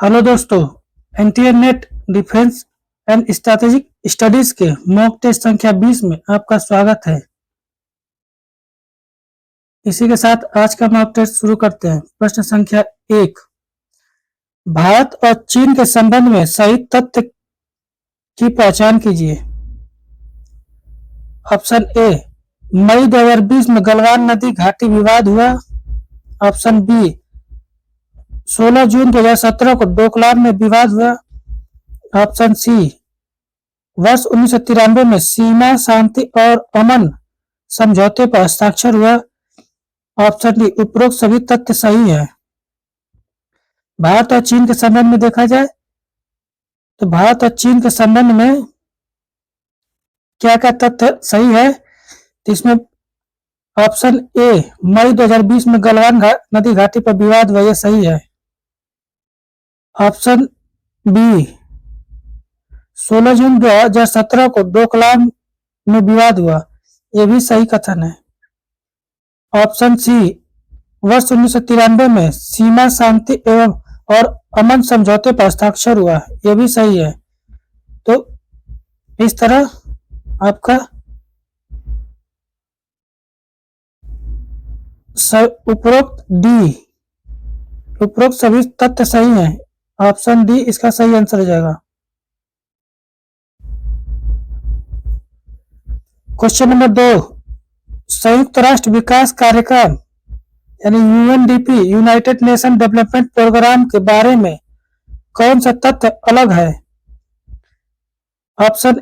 Hello दोस्तों, NTA net defence and strategic studies के mock test संख्या 20 में आपका स्वागत है। इसी के साथ आज का मॉक टेस्ट शुरू करते हैं। प्रश्न संख्या 1, भारत और चीन के संबंध में सही तथ्य की पहचान कीजिए। ऑप्शन ए, मई 2020 में गलवान नदी घाटी विवाद हुआ। ऑप्शन बी, 16 जून 2017 को डोकलाम में विवाद हुआ। ऑप्शन सी, वर्ष 1993 में सीमा शांति और अमन समझौते पर हस्ताक्षर हुआ। ऑप्शन डी, उपरोक्त सभी तथ्य सही है। भारत और चीन के संबंध में देखा जाए तो भारत और चीन के संबंध में क्या क्या तथ्य सही है, तो इसमें ऑप्शन ए, मई 2020 में गलवान नदी घाटी पर विवाद हुआ, यह सही है। ऑप्शन बी, 16 जून 2017 को डोकलाम में विवाद हुआ, यह भी सही कथन है। ऑप्शन सी, वर्ष 1993 में सीमा शांति एवं और अमन समझौते पर हस्ताक्षर हुआ, यह भी सही है। तो इस तरह आपका उपरोक्त सभी तथ्य सही हैं। ऑप्शन डी इसका सही आंसर हो जाएगा। क्वेश्चन नंबर 2, संयुक्त राष्ट्र विकास कार्यक्रम यानी UNDP United Nation development programme के बारे में कौन सा तथ्य अलग है। ऑप्शन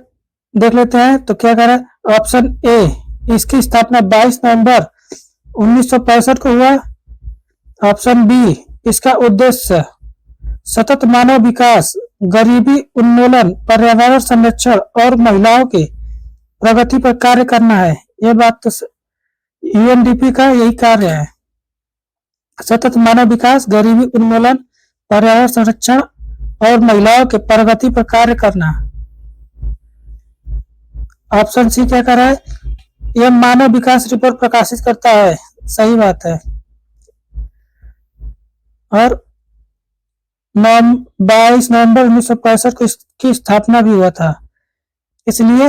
देख लेते हैं तो क्या कह रहा है। ऑप्शन ए, इसकी स्थापना 22 नवंबर 1965 को हुआ। ऑप्शन बी, इसका उद्देश्य सतत मानव विकास, गरीबी उन्मूलन, पर्यावरण संरक्षण और महिलाओं के प्रगति पर कार्य करना है। यह बात तो यूएनडीपी का यही कार्य है, सतत मानव विकास, गरीबी उन्मूलन, पर्यावरण संरक्षण और महिलाओं के प्रगति पर कार्य करना। ऑप्शन सी क्या कर रहा है, यह मानव विकास रिपोर्ट प्रकाशित करता है, सही बात है। और 22 नवंबर 1965 को इसकी स्थापना भी हुआ था, इसलिए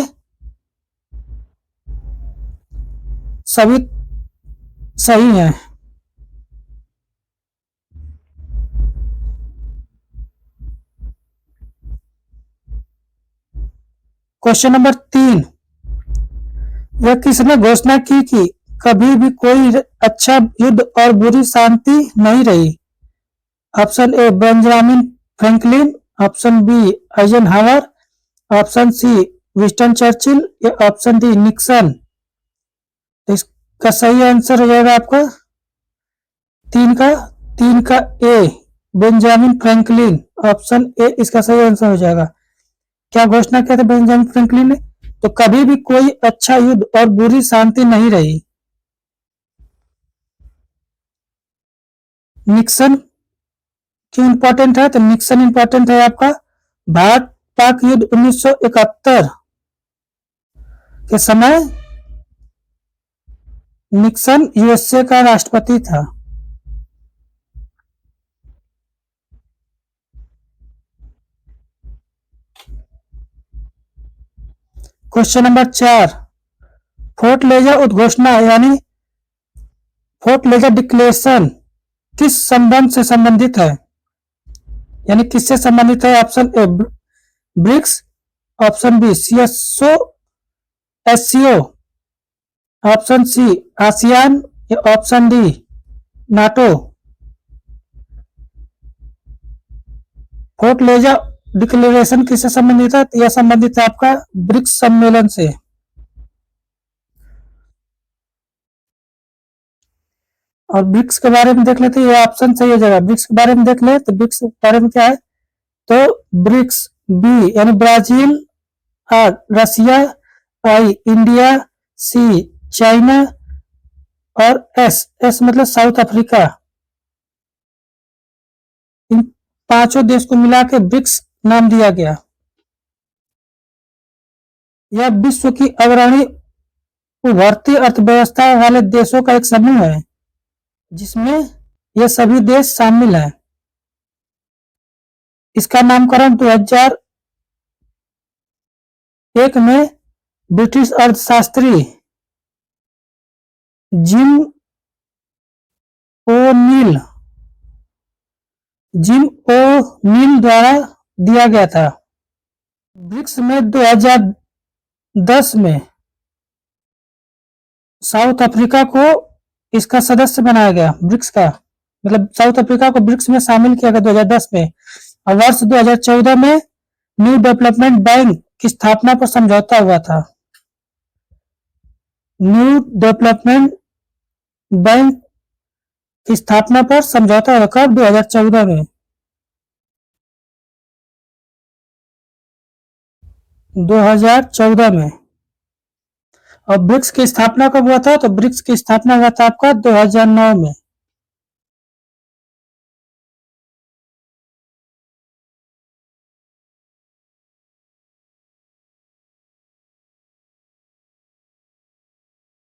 सभी सही हैं। क्वेश्चन नंबर 3, यह किसने घोषणा की कि कभी भी कोई अच्छा युद्ध और बुरी शांति नहीं रही। Option A, Benjamin Franklin. Option B, Eisenhower. Option C, Winston Churchill. या ऑप्शन डी, निक्सन। तो इसका सही आंसर हो जाएगा आपका तीन का A, Benjamin Franklin. Option A इसका सही आंसर हो जाएगा। क्या घोषणा किया था बेंजामिन फ्रैंकलिन ने, तो कभी भी कोई अच्छा युद्ध और बुरी शांति नहीं रही। निक्सन क्यों इंपॉर्टेंट है, तो निक्सन इंपॉर्टेंट है आपका भारत पाक युद्ध 1971 के समय निक्सन यूएसए का राष्ट्रपति था। क्वेश्चन नंबर 4, फोर्ट लेजर उद्घोषणा यानी फोर्ट लेजर डिक्लेरेशन किस संबंध से संबंधित है, यानी किससे संबंधित है। Option A, BRICS. Option B, CSO SCO. Option C, ASEAN. या option D, NATO. Fortaleza declaration किससे संबंधित है, यह संबंधित है आपका ब्रिक्स सम्मेलन से। और ब्रिक्स के बारे में देख लेते हैं, ये ऑप्शन सही हो जाएगा। ब्रिक्स के बारे में देख ले तो ब्रिक्स के बारे में क्या है, तो ब्रिक्स बी यानी Brazil, R Russia, I India, C China और एस मतलब साउथ अफ्रीका। इन पांचों देश को मिला के ब्रिक्स नाम दिया गया। यह विश्व की अग्रणी उभरती अर्थव्यवस्था वाले देशों का एक समूह है जिसमें ये सभी देश शामिल हैं। इसका नामकरण 2001 में ब्रिटिश अर्थशास्त्री जिम ओ'नील द्वारा दिया गया था। ब्रिक्स में 2010 में साउथ अफ्रीका को इसका सदस्य बनाया गया। ब्रिक्स का मतलब साउथ अफ्रीका को ब्रिक्स में शामिल किया गया 2010 में। और वर्ष 2014 में न्यू डेवलपमेंट बैंक की स्थापना पर समझौता हुआ था। न्यू डेवलपमेंट बैंक की स्थापना पर समझौता हुआ कब? 2014 में। 2014 में। और ब्रिक्स की स्थापना कब हुआ था? तो ब्रिक्स की स्थापना हुआ था आपका 2009 में।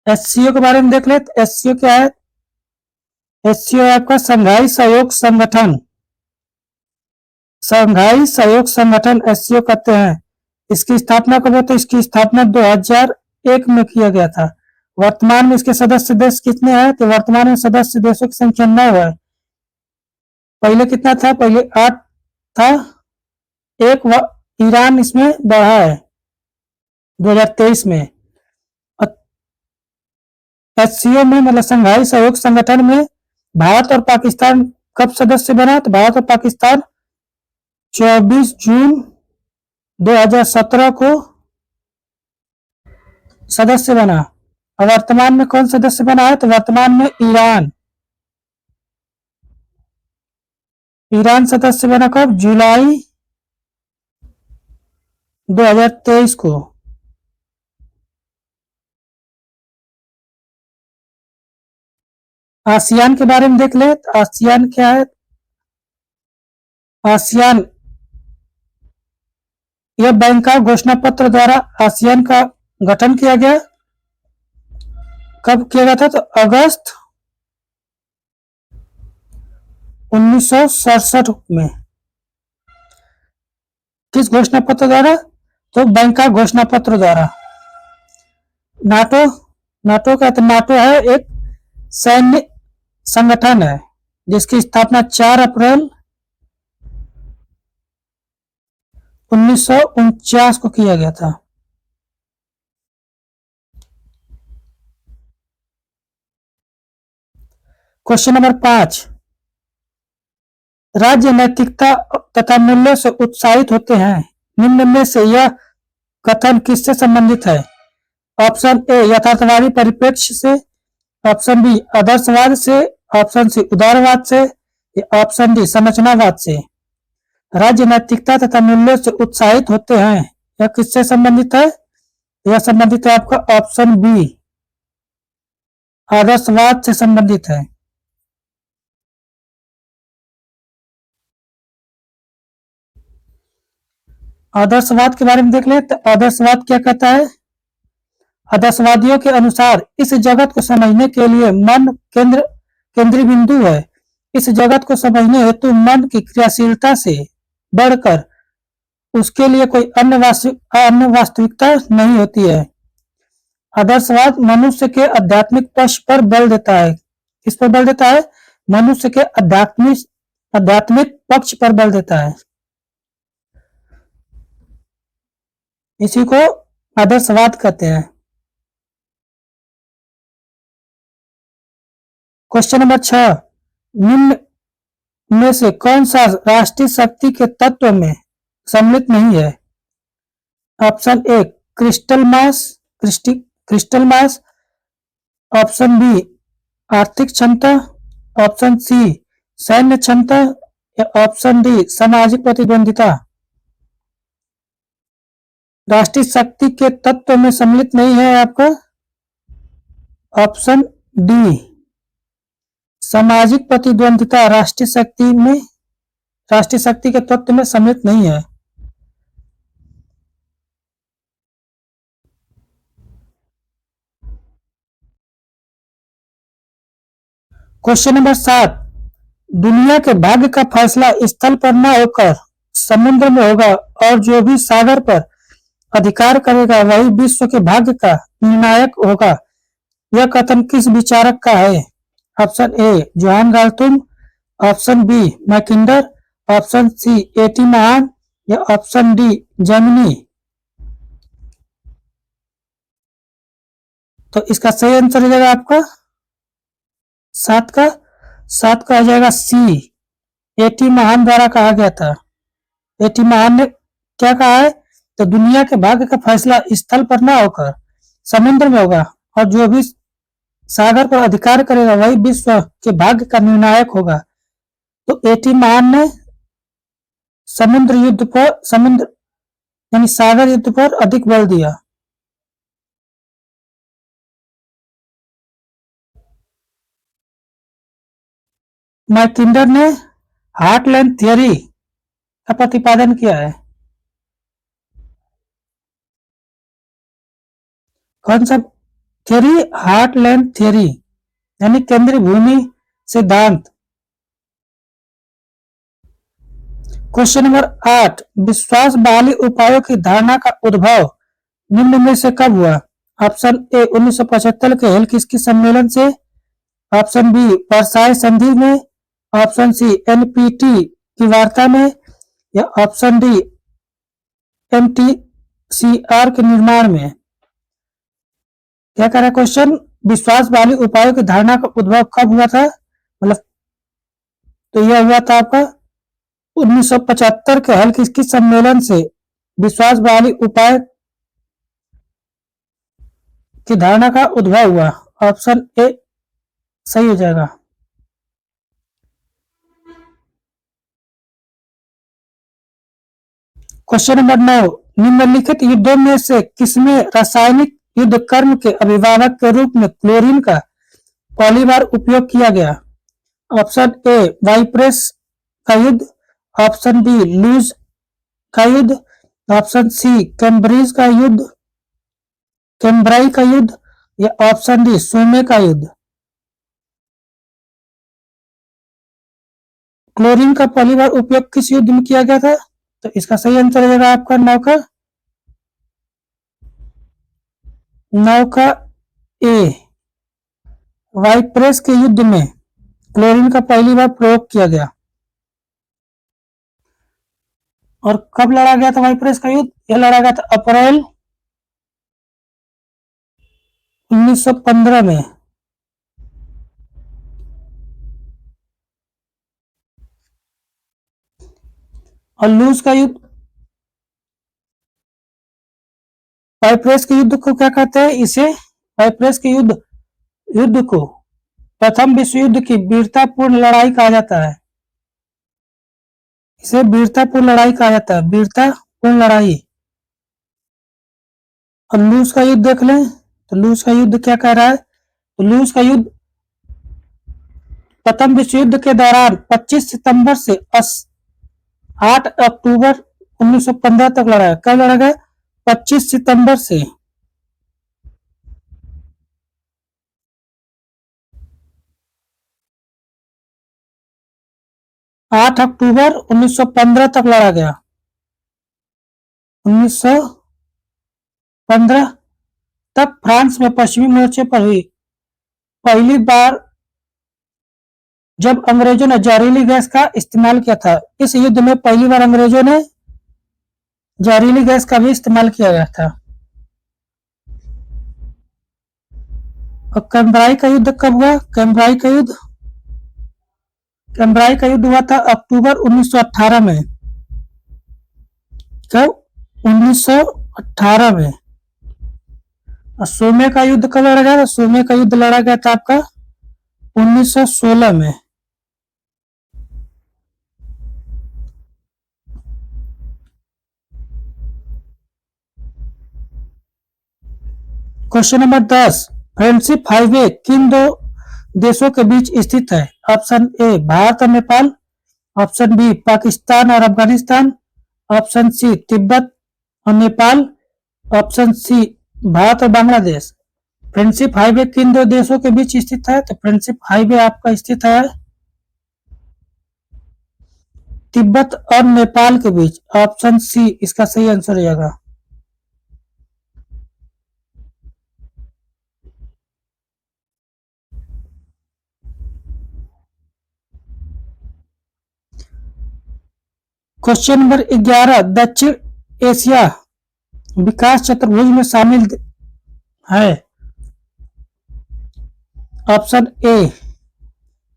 एससीओ के बारे में देख ले। एससीओ क्या है? एससीओ आपका शंघाई सहयोग संगठन। शंघाई सहयोग संगठन एससीओ कहते हैं। इसकी स्थापना कब हुई? तो इसकी स्थापना 2001 में किया गया था। वर्तमान में इसके सदस्य देश कितने हैं? तो वर्तमान में सदस्य देशों की संख्या 9 है। पहले कितना था? पहले 8 था। ईरान इसमें बढ़ा है 2023 में। एससीओ में मतलब शंघाई सहयोग संगठन में भारत और पाकिस्तान कब सदस्य बना? तो भारत और पाकिस्तान 24 जून 2017 को सदस्य बना। और वर्तमान में कौन सदस्य बना है? तो वर्तमान में ईरान सदस्य बना कब? जुलाई 2023 को। आसियान के बारे में देख ले। आसियान क्या है? आसियान यह बैंकॉक घोषणा पत्र द्वारा आसियान का गठन किया गया। कब किया गया था? तो अगस्त 1967 में। किस घोषणा पत्र द्वारा? तो बैंकॉक घोषणा पत्र द्वारा। नाटो का तो नाटो है एक सैन्य संगठन है जिसकी स्थापना 4 अप्रैल 1949 को किया गया था। Question number 5। राज्य नैतिकता तथा मूल्यों से उत्साहित होते हैं। निम्न में से यह कथन किससे संबंधित है? ऑप्शन ए यथार्थवादी परिप्रेक्ष्य से, ऑप्शन बी आदर्शवाद से, ऑप्शन सी उदारवाद से, या ऑप्शन डी संरचनावाद से। राज्य नैतिकता तथा मूल्यों से उत्साहित होते हैं, यह किससे संबंधित है? यह संबंधित है आपका ऑप्शन बी आदर्शवाद से संबंधित है। आदर्शवाद के बारे में देख ले। तो आदर्शवाद क्या कहता है? आदर्शवादियों के अनुसार इस जगत को समझने के लिए मन केंद्रीय बिंदु है। इस जगत को समझने हेतु मन की क्रियाशीलता से बढ़कर उसके लिए कोई अन्य वास्तविकता नहीं होती है। आदर्शवाद मनुष्य के आध्यात्मिक पक्ष पर बल देता है। किस पर बल देता है? मनुष्य के आध्यात्मिक पक्ष पर बल देता है। इसी को आदर्शवाद कहते हैं। Question number 6। निम्न में से कौन सा राष्ट्रीय शक्ति के तत्व में सम्मिलित नहीं है? Option A crystal mass, option B आर्थिक क्षमता, ऑप्शन सी सैन्य क्षमता, या ऑप्शन डी सामाजिक प्रतिद्वंदिता। राष्ट्रीय शक्ति के तत्व में सम्मिलित नहीं है आपका ऑप्शन डी सामाजिक प्रतिद्वंदिता राष्ट्रीय शक्ति के तत्व में सम्मिलित नहीं है। Question number 7। दुनिया के भाग्य का फैसला स्थल पर न होकर समुद्र में होगा और जो भी सागर पर अधिकार करेगा वही विश्व के भाग्य का निर्णायक होगा। यह कथन किस विचारक का है? Option A Johan Galtung, option B Mackinder, option C A T Mahan या ऑप्शन डी जेमिनी। तो इसका सही आंसर हो जाएगा आपका सात का आ जाएगा सी, एटी महान द्वारा कहा गया था। एटी महान ने क्या कहा है? तो दुनिया के भाग्य का फैसला स्थल पर ना होकर समुद्र में होगा और जो भी सागर पर अधिकार करेगा वही विश्व के भाग्य का निर्णायक होगा। तो एटी महान ने समुद्र यानी सागर युद्ध पर अधिक बल दिया। मैकिंडर ने हार्टलैंड थियरी का प्रतिपादन किया है। कौन सा थियरी? हार्टलैंड थियरी यानी केंद्रीय भूमि सिद्धांत। क्वेश्चन नंबर 8, विश्वास बहाली उपायों की धारणा का उद्भव निम्न में से कब हुआ? ऑप्शन ए 1975 के हेलसिंकी सम्मेलन से, ऑप्शन बी वर्साई संधि में, ऑप्शन सी एनपीटी की वार्ता में या ऑप्शन डी एमटीसीआर के निर्माण में। क्या कह रहा है क्वेश्चन? विश्वास बहाली उपायों की धारणा का उद्भव कब हुआ था? मतलब तो यह हुआ था आपका 1975 के हेलसिंकी सम्मेलन से विश्वास बहाली उपाय की धारणा का उद्भव हुआ। ऑप्शन ए सही हो जाएगा। क्वेश्चन नंबर 9, निम्नलिखित युद्धों में से किसमें रासायनिक युद्ध कर्म के अभिभावक के रूप में क्लोरीन का पहली बार उपयोग किया गया? ऑप्शन ए वाइप्रेस का युद्ध, ऑप्शन बी लूज का युद्ध, ऑप्शन सी कैम्ब्राई का युद्ध या ऑप्शन डी सोमे का युद्ध। क्लोरीन का पहली बार उपयोग किस युद्ध में किया गया था? तो इसका सही आंसर हो जाएगा आपका नौ का ए, वाइप्रेस के युद्ध में क्लोरीन का पहली बार प्रयोग किया गया। और कब लड़ा गया था वाइप्रेस का युद्ध? यह लड़ा गया था अप्रैल 1915 में। और लूज का युद्ध, वाइप्रेस के युद्ध को क्या कहते हैं? इसे वाइप्रेस के युद्ध को प्रथम विश्व युद्ध की वीरतापूर्ण लड़ाई कहा जाता है। इसे वीरतापूर्ण लड़ाई कहा जाता है, वीरतापूर्ण लड़ाई। और लूज का युद्ध देख लें तो लूज का युद्ध क्या कह रहा है? तो लूज का युद्ध प्रथम विश्व युद्ध के दौरान 25 सितंबर से 8 अक्टूबर 1915 तक लड़ा। कब लड़ा गया? 25 सितंबर से 8 अक्टूबर 1915 तक लड़ा गया। 1915 तब फ्रांस में पश्चिमी मोर्चे पर हुई पहली बार जब अंग्रेजों ने जहरीली गैस का इस्तेमाल किया था। इस युद्ध में पहली बार अंग्रेजों ने जहरीली गैस का भी इस्तेमाल किया गया था। और कैम्ब्राई का युद्ध कब हुआ? कैम्ब्राई का युद्ध हुआ था अक्टूबर 1918 में। कब? 1918 में। और सोमे का युद्ध कब लड़ा गया? सोमे का युद्ध लड़ा गया था आपका 1916 में। क्वेश्चन नंबर 10, फ्रेंडशिप हाईवे किन दो देशों के बीच स्थित है? ऑप्शन ए भारत और नेपाल, ऑप्शन बी पाकिस्तान और अफगानिस्तान, ऑप्शन सी तिब्बत और नेपाल, ऑप्शन सी भारत और बांग्लादेश। फ्रेंडशिप हाईवे किन दो देशों के बीच स्थित है? तो फ्रेंडशिप हाईवे आपका स्थित है तिब्बत और नेपाल के बीच। ऑप्शन सी इसका सही आंसर हो जाएगा। क्वेश्चन नंबर 11, दक्षिण एशिया विकास चतुर्भुज में शामिल है। Option A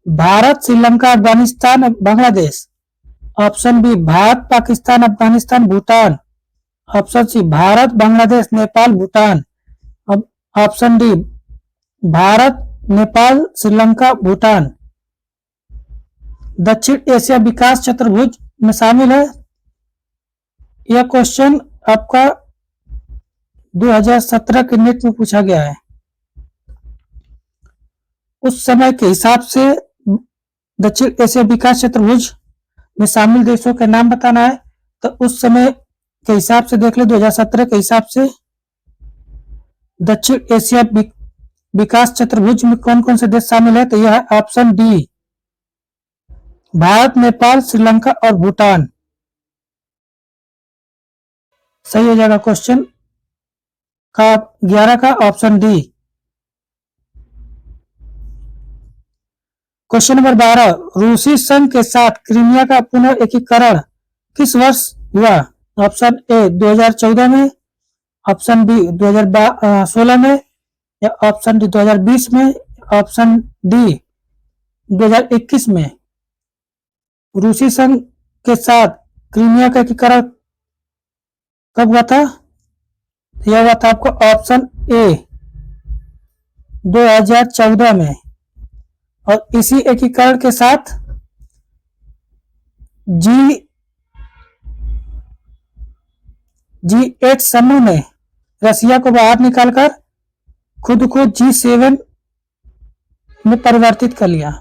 Bharat, Sri Lanka, Afghanistan, Bangladesh. Option B Bharat, Pakistan, Afghanistan, Bhutan. Option C Bharat, Bangladesh, Nepal, Bhutan. अब ऑप्शन डी भारत, नेपाल, श्रीलंका, भूटान दक्षिण एशिया विकास चतुर्भुज में शामिल है। यह क्वेश्चन आपका 2017 के नेट में पूछा गया है। उस समय के हिसाब से दक्षिण एशिया विकास चतुर्भुज में शामिल देशों के नाम बताना है। तो उस समय के हिसाब से देख ले, 2017 के हिसाब से दक्षिण एशिया विकास चतुर्भुज में कौन कौन से देश शामिल है। तो यह है ऑप्शन डी भारत, नेपाल, श्रीलंका और भूटान। सही हो जाएगा क्वेश्चन का 11 का ऑप्शन डी। क्वेश्चन नंबर 12, रूसी संघ के साथ क्रीमिया का पुनर्एकीकरण किस वर्ष हुआ। ऑप्शन ए 2014 में, ऑप्शन बी 2016 में, या ऑप्शन डी 2020 में, ऑप्शन डी 2021 में। रूसी संघ के साथ क्रीमिया का एकीकरण कब हुआ था। यह हुआ था आपको ऑप्शन ए 2014 में। और इसी एकीकरण के साथ G8 समूह ने रसिया को बाहर निकालकर खुद को G7 में परिवर्तित कर लिया।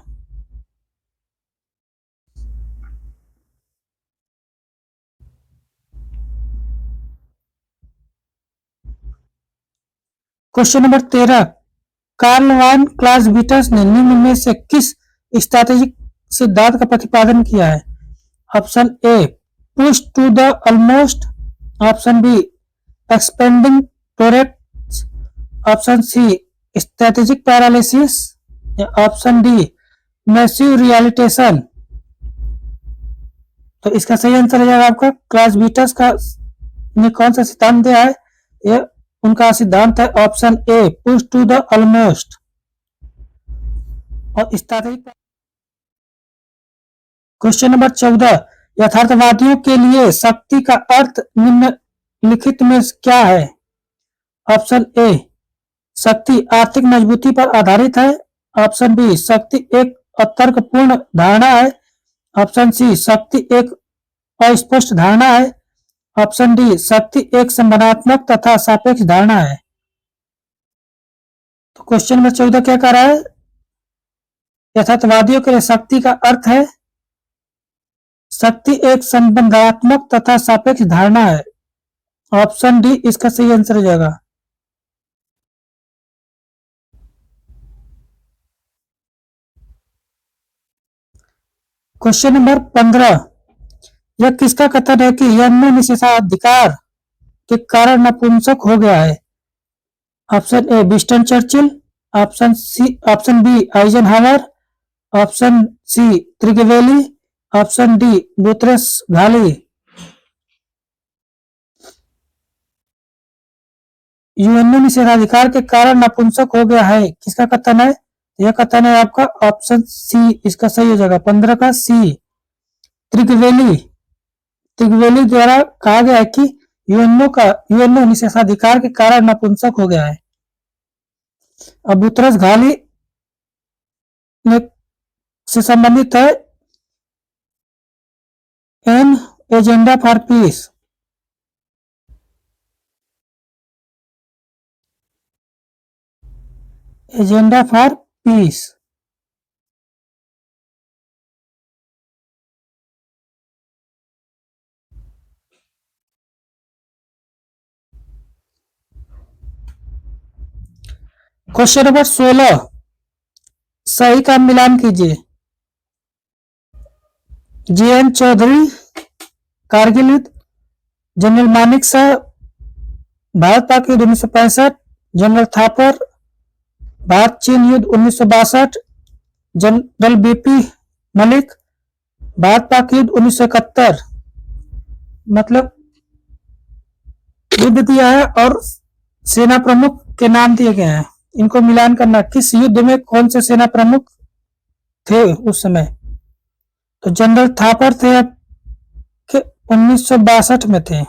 क्वेश्चन नंबर 13, कार्ल वान क्लासविटस ने निम्न में से किस स्ट्रैटेजिक सिद्धांत का प्रतिपादन किया है। Option A push to the almost, option B expanding torrents, option C strategic paralysis, option D massive retaliation. तो इसका सही आंसर हो जाएगा आपका क्लासविटस का ने कौन सा सिद्धांत दिया है। यह उनका सिद्धांत है option A push to the almost. और स्ट्रैटेजिक। क्वेश्चन नंबर 14, यथार्थवादियों के लिए शक्ति का अर्थ निम्नलिखित में क्या है। ऑप्शन ए शक्ति आर्थिक मजबूती पर आधारित है, ऑप्शन बी शक्ति एक अतर्कपूर्ण धारणा है, ऑप्शन सी शक्ति एक अस्पष्ट धारणा है, ऑप्शन डी शक्ति एक संभावनात्मक तथा सापेक्ष धारणा है। तो क्वेश्चन नंबर 14 क्या कह रहा है, यथार्थवादियों के लिए शक्ति का अर्थ है शक्ति एक संबंधात्मक तथा सापेक्ष धारणा है। ऑप्शन डी इसका सही आंसर हो जाएगा। क्वेश्चन नंबर 15, यह किसका कथन है कि यमन निषेधाधिकार के कारण नपुंसक हो गया है। Option A Winston Churchill, option B Eisenhower, option C Trygve Lie, option D Boutros Ghali. UNO निषेधाधिकार के कारण नपुंसक हो गया है, किसका कथन है। यह कथन है आपका ऑप्शन सी इसका सही हो जाएगा। 15 का सी त्रिगवेली द्वारा कहा गया है कि यूएनओ निषेधाधिकार के कारण नपुंसक हो गया है। अब बुतरस घाली से संबंधित है an agenda for piece. Agenda for piece. Question number 16, सही का मिलान कीजिए। JN चौधरी कारगिल युद्ध, जनरल मानिक शाह भारत पाक युद्ध 1965, जनरल थापर भारत चीन युद्ध 1962, जनरल बीपी मलिक भारत पाक युद्ध 1971। मतलब युद्ध दिया है और सेना प्रमुख के नाम दिए गए हैं, इनको मिलान करना। किस युद्ध में कौन से सेना प्रमुख थे उस समय? तो जनरल थापर थे 1962 में थे।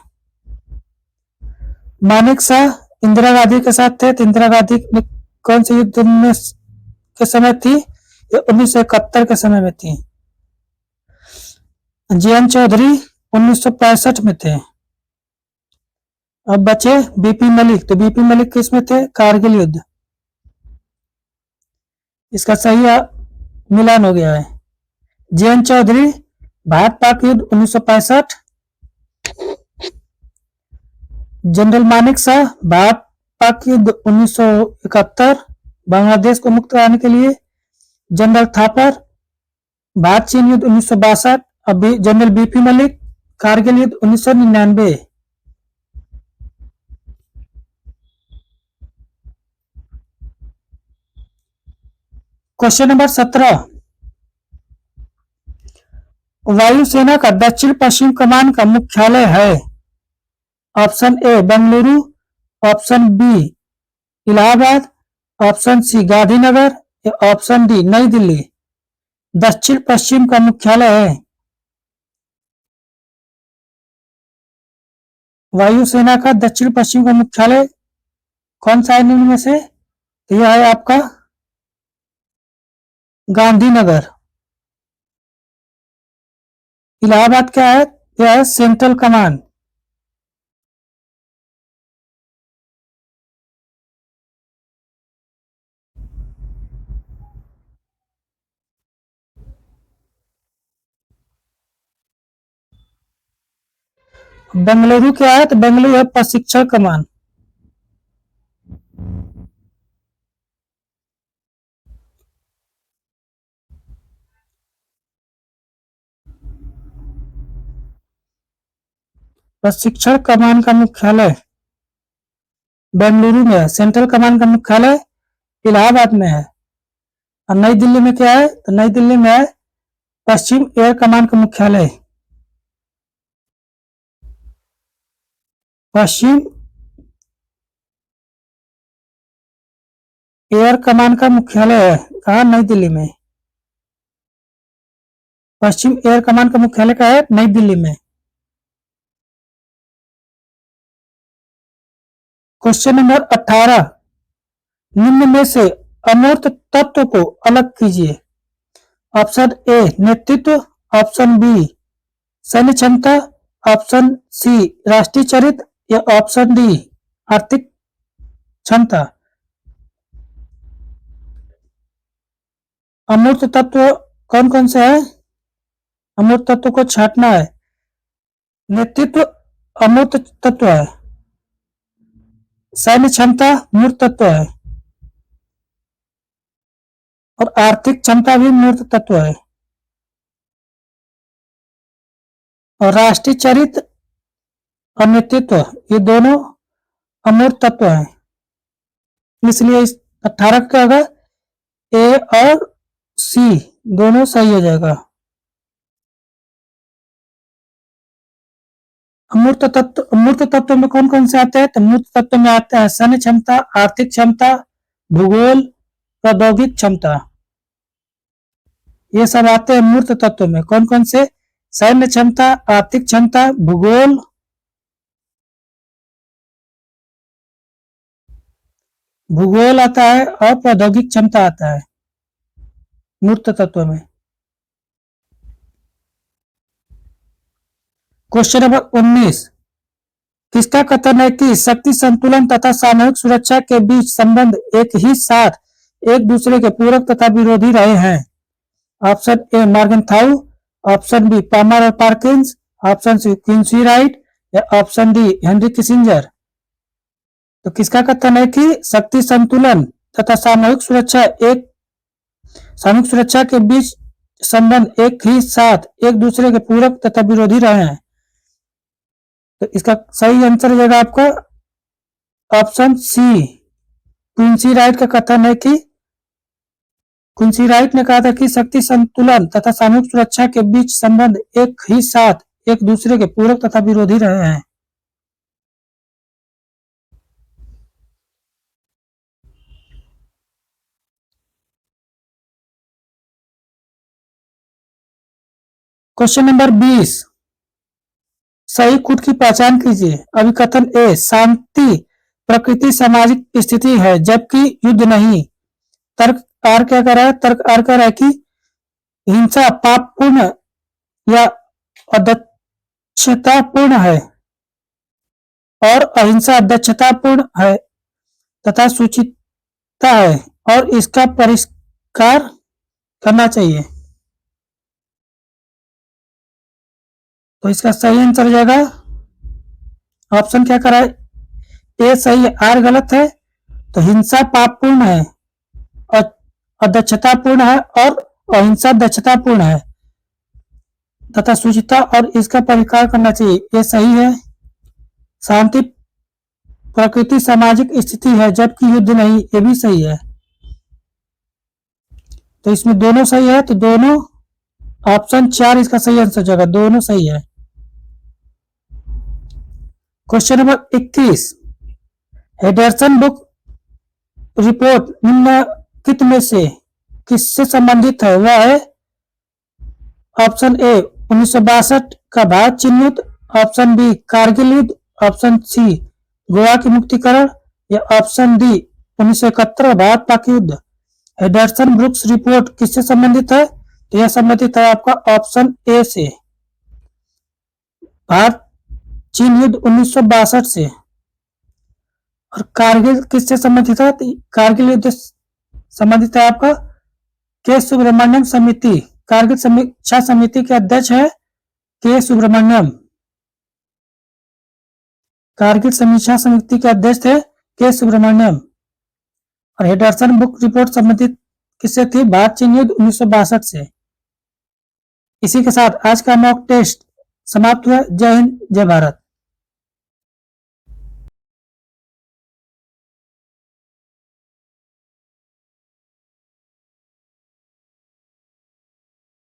मानेक शाह इंदिरा गांधी के साथ थे, तो इंदिरा गांधी ने कौन से युद्ध में के समय थी? ये 1971 के समय में थी। JN चौधरी 1965 में थे। अब बचे बीपी मलिक, तो बीपी मलिक किस में थे? कारगिल युद्ध। इसका सही मिलान हो गया है। JN चौधरी भारत पाक युद्ध 1965, जनरल मानेक शाह भारत पाक युद्ध 1971 बांग्लादेश को मुक्त कराने के लिए, जनरल थापर भारत चीन युद्ध 1962, अभी जनरल बीपी मलिक कारगिल युद्ध 1999। क्वेश्चन नंबर 17, वायुसेना का दक्षिण पश्चिम कमान का मुख्यालय है? Option A Bengaluru, option B Allahabad, option C Gandhinagar या ऑप्शन डी नई दिल्ली। दक्षिण पश्चिम का मुख्यालय है वायुसेना का दक्षिण पश्चिम का मुख्यालय कौन सा है निम्न में से? तो यह है आपका गांधीनगर। इलाहाबाद क्या है? यह है सेंट्रल कमान। बेंगलुरु क्या है? तो बेंगलुरु है प्रशिक्षण कमान। प्रशिक्षण कमान का मुख्यालय बेंगलुरु में है, सेंट्रल कमान का मुख्यालय इलाहाबाद में है। और नई दिल्ली में क्या है? तो नई दिल्ली में है पश्चिम एयर कमान का मुख्यालय। पश्चिम एयर कमान का मुख्यालय है कहाँ? नई दिल्ली में। पश्चिम एयर कमान का मुख्यालय का है नई दिल्ली में। क्वेश्चन नंबर 18, निम्न में से अमूर्त तत्व को अलग कीजिए। ऑप्शन ए नेतृत्व, ऑप्शन बी सैन्य क्षमता, ऑप्शन सी राष्ट्रीय चरित्र या ऑप्शन डी आर्थिक क्षमता। अमूर्त तत्व कौन कौन से है? अमूर्त तत्व को छांटना है। नेतृत्व अमूर्त तत्व है, सैन्य क्षमता मूर्त तत्व है और आर्थिक क्षमता भी मूर्त तत्व है। और राष्ट्रीय चरित्र और नेतृत्व ये दोनों अमूर्त तत्व हैं। इसलिए इस 18 का होगा ए और सी दोनों सही हो जाएगा। अमूर्त तत्व में कौन कौन से आते हैं? तो मूर्त तत्व में आते हैं सैन्य क्षमता, आर्थिक क्षमता, भूगोल, प्रौद्योगिक क्षमता, ये सब आते हैं मूर्त तत्व में। कौन कौन से? सैन्य क्षमता, आर्थिक क्षमता, भूगोल, आता है और प्रौद्योगिक क्षमता आता है मूर्त तत्व में। क्वेश्चन नंबर 19, किसका कथन है कि शक्ति संतुलन तथा सामूहिक सुरक्षा के बीच संबंध एक ही साथ एक दूसरे के पूरक तथा विरोधी रहे हैं? Option A Morgenthau, option B Palmer और Perkins, option C Quincy Wright या ऑप्शन डी हेनरी किसिंजर। तो किसका कथन है कि शक्ति संतुलन तथा सामूहिक सुरक्षा के बीच संबंध एक ही साथ एक दूसरे के पूरक तथा विरोधी रहे हैं। तो इसका सही आंसर हो जाएगा आपका ऑप्शन सी। क्विंसी राइट का कथन है कि क्विंसी राइट ने कहा था कि शक्ति संतुलन तथा सामूहिक सुरक्षा के बीच संबंध एक ही साथ एक दूसरे के पूरक तथा विरोधी रहे हैं। क्वेश्चन नंबर 20, सही खुद की पहचान कीजिए। अभिकथन ए, शांति प्रकृति सामाजिक स्थिति है जबकि युद्ध नहीं। तर्क आर क्या कर रहा है? तर्क आर कह रहा है कि हिंसा पापपूर्ण या अदक्षतापूर्ण है और अहिंसा दक्षतापूर्ण है तथा सूचिता है और इसका परिष्कार करना चाहिए। तो इसका सही आंसर हो जाएगा ऑप्शन क्या करा है? ए सही है, आर गलत है। तो हिंसा पापपूर्ण है, अदक्षतापूर्ण है और अहिंसा दक्षतापूर्ण है तथा सूचिता और इसका परिष्कार करना चाहिए, ये सही है। शांति प्रकृति सामाजिक स्थिति है जबकि युद्ध नहीं, ये भी सही है। तो इसमें दोनों सही है, तो दोनों ऑप्शन 4 इसका सही आंसर हो जाएगा, दोनों सही है। Question number 21, Henderson book report निम्नलिखित में से किससे संबंधित है? वह है ऑप्शन ए 1962 का भारत चीन युद्ध, ऑप्शन बी कारगिल युद्ध, ऑप्शन सी गोवा की मुक्तिकरण या ऑप्शन डी 1971 भारत पाक युद्ध। हेडरसन ब्रुक्स रिपोर्ट किससे संबंधित है? तो यह संबंधित है आपका ऑप्शन ए से, भारत चीन युद्ध 1962 से। और कारगिल किससे संबंधित है? कारगिल युद्ध संबंधित है आपका के सुब्रमण्यम समिति, कारगिल समीक्षा समिति के अध्यक्ष है के सुब्रमण्यम। कारगिल समीक्षा समिति के अध्यक्ष थे के सुब्रमण्यम। और हेडरसन बुक रिपोर्ट संबंधित किससे थी? भारत चीन युद्ध 1962 से। इसी के साथ आज का मॉक टेस्ट समाप्त हुआ। जय हिंद, जय भारत।